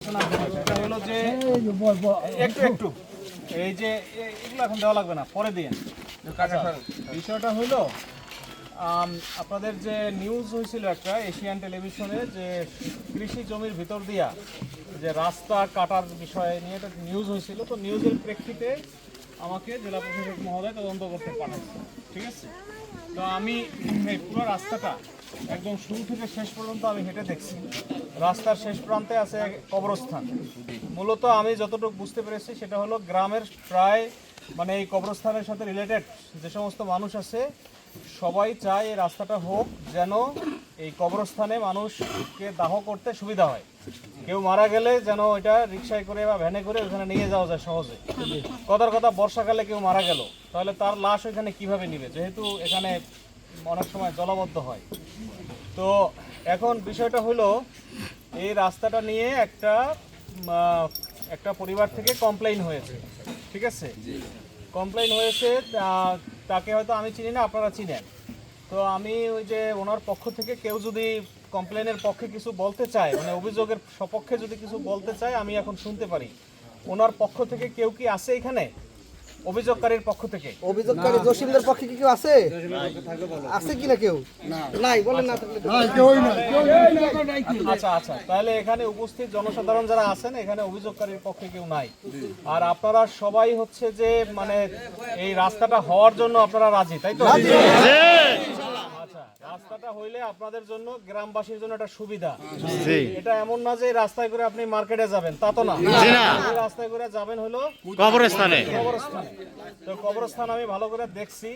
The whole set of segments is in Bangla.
আলোচনা করি সেটা হলো যে একটু এই যে এগুলো এখন দেওয়া লাগবে না, পরে দিয়ে। বিষয়টা হলো আপনাদের যে নিউজ হয়েছিল একটা এশিয়ান টেলিভিশনে যে কৃষি জমির ভিতর দিয়া যে রাস্তা কাটার বিষয় নিয়ে একটা নিউজ হয়েছিল। তো নিউজের প্রেক্ষিতে আমাকে জেলা প্রশাসক মহোদয় তদন্ত করতে পাঠাচ্ছে, ঠিক আছে? তো আমি এই পুরো রাস্তাটা একদম শুরু থেকে শেষ পর্যন্ত আমি হেঁটে দেখছি। রাস্তার শেষ প্রান্তে আছে কবরস্থান। মূলত আমি যতটুকু বুঝতে পেরেছি সেটা হলো গ্রামের প্রায় মানে এই কবরস্থানের সাথে রিলেটেড যে সমস্ত মানুষ আছে সবাই চায় এই রাস্তাটা হোক, যেন এই কবরস্থানে মানুষকে দাহ করতে সুবিধা হয়। কেউ মারা গেলে যেন ওইটা রিক্সায় করে বা ভ্যানে করে ওখানে নিয়ে যাওয়া যায় সহজে। কথার কথা বর্ষাকালে কেউ মারা গেল, তাহলে তার লাশ ওইখানে কিভাবে নিবে, যেহেতু এখানে অনেক সময় জলাবদ্ধ হয়। তো এখন বিষয়টা হলো এই রাস্তাটা নিয়ে একটা পরিবার থেকে কমপ্লেইন হয়েছে, ঠিক আছে? কমপ্লেইন হয়েছে, তাকে হয়তো আমি চিনি না, আপনারা চিনেন। তো আমি ওই যে ওনার পক্ষ থেকে কেউ যদি কমপ্লেনের পক্ষে কিছু বলতে চায়, মানে অভিযোগের সপক্ষে যদি কিছু বলতে চায়, আমি এখন শুনতে পারি। ওনার পক্ষ থেকে কেউ কি আছে এখানে? অভিযোগকারীর পক্ষ থেকে অভিযোগকারী জসিমদের পক্ষে কি কেউ আছে? আছে কি না কেউ? নাই, বলেন না। আচ্ছা, তাহলে এখানে উপস্থিত জনসাধারণ যারা আছেন এখানে অভিযোগকারীর পক্ষে কেউ নাই। আর আপনারা সবাই হচ্ছে যে মানে এই রাস্তাটা হওয়ার জন্য আপনারা রাজি, তাই তো? আচ্ছা, রাস্তাটা হইলে আপনাদের জন্য, গ্রামবাসীর জন্য একটা সুবিধা। এটা এমন না যে রাস্তায় করে আপনি মার্কেটে যাবেন, তা তো না। রাস্তায় করে যাবেন হলো কবরস্থানে। তো কবরস্থান আমি ভালো করে দেখছি।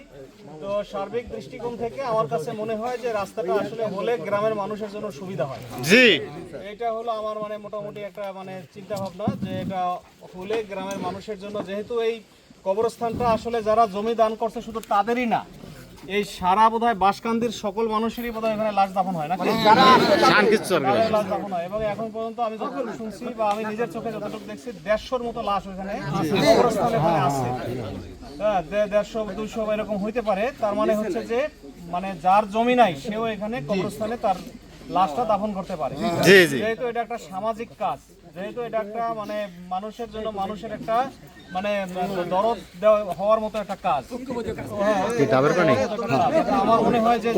তো সার্বিক দৃষ্টিকোণ থেকে আমার কাছে মনে হয় যে রাস্তাটা আসলে হলে গ্রামের মানুষের জন্য সুবিধা হয়। এটা হলো আমার মানে মোটামুটি একটা মানে চিন্তা ভাবনা যে এটা হলে গ্রামের মানুষের জন্য, যেহেতু এই কবরস্থানটা আসলে যারা জমি দান করছে শুধু তাদেরই না, এই সারা বোধহয় বাসকান্দির সকল মানুষেরই বোধহয় এখানে লাশ দাফন হয় না, লাশ দাফন হয়। এবং এখন পর্যন্ত আমি যতটুকু শুনছি বা আমি নিজের চোখে যতটুকু দেখছি 150-র মতো লাশ ওখানে কবরস্থানে আছে। হ্যাঁ, 150-200 এরকম হইতে পারে। তার মানে হচ্ছে যে মানে যার জমি নাই সেও এখানে কবরস্থানে তার লাশটা দাফন করতে পারে। যেহেতু এটা একটা সামাজিক কাজ, যেহেতু এটা একটা মানে মানুষের জন্য মানুষের একটা মানে দরদ হওয়ার মতো একটা কাজ, আমার মনে হয় যে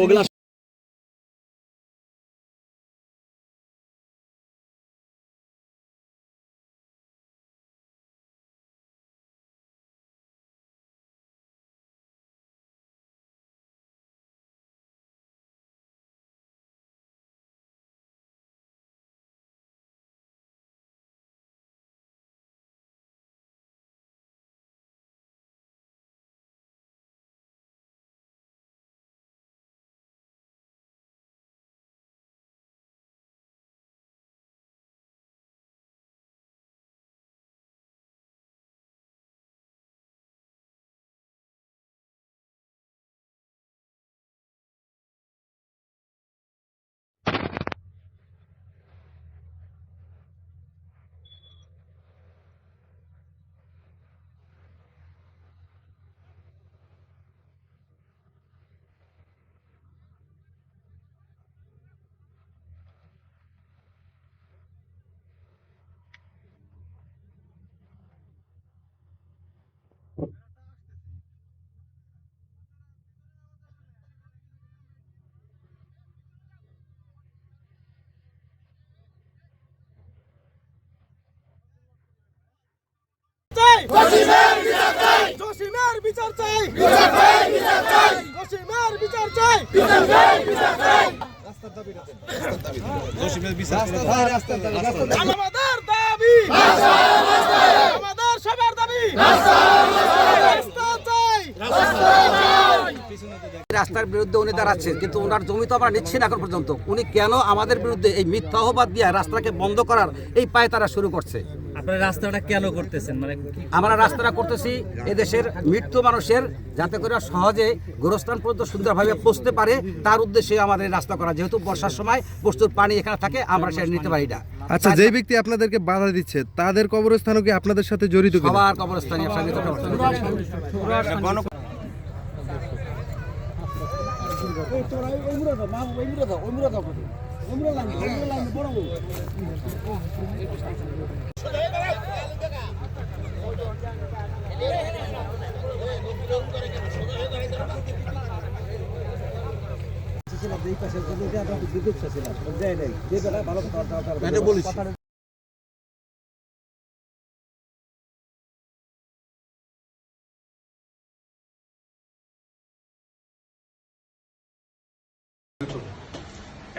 রাস্তার বিরুদ্ধে উনি দাঁড়াচ্ছেন, কিন্তু ওনার জমি তো আমরা নিচ্ছি না এখন পর্যন্ত। উনি কেন আমাদের বিরুদ্ধে এই মিথ্যা অপবাদ দিয়ে রাস্তাকে বন্ধ করার এই পায় তারা শুরু করছে? আপনারা রাস্তাটা কেন করতেছেন? মানে আমরা রাস্তাটা করতেছি এদেশের মৃত্যু মানুষের যাতে করে সহজে গোরস্থান পর্যন্ত সুন্দরভাবে পৌঁছতে পারে, তার উদ্দেশ্যে আমাদের রাস্তা করা। যেহেতু বর্ষার সময় প্রচুর পানি এখানে থাকে, আমরা সেটা নিতে পারি না। আচ্ছা, যে ব্যক্তি আপনাদেরকে বাধা দিচ্ছে তাদের কবরস্থানও কি আপনাদের সাথে জড়িত? সবার কবরস্থানে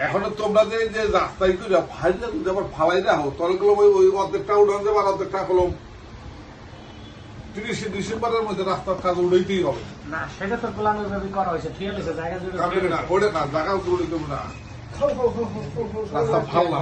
এখনো তোমরা যে যে রাস্তায় করে ফাইলে যদি আবার ফালাই রাখো তাহলে কলম ওই অর্ধেকটা উঠান যাবে আর অর্ধেকটা কলম 30 ডিসেম্বরের মধ্যে রাস্তার কাজ উঠাইতেই হবে না সেটা তো প্ল্যান ওইভাবে করা হয়েছে ঠিক আছে জায়গা জুড়ে না ওটা না জায়গা উঠে না রাস্তা ফাল না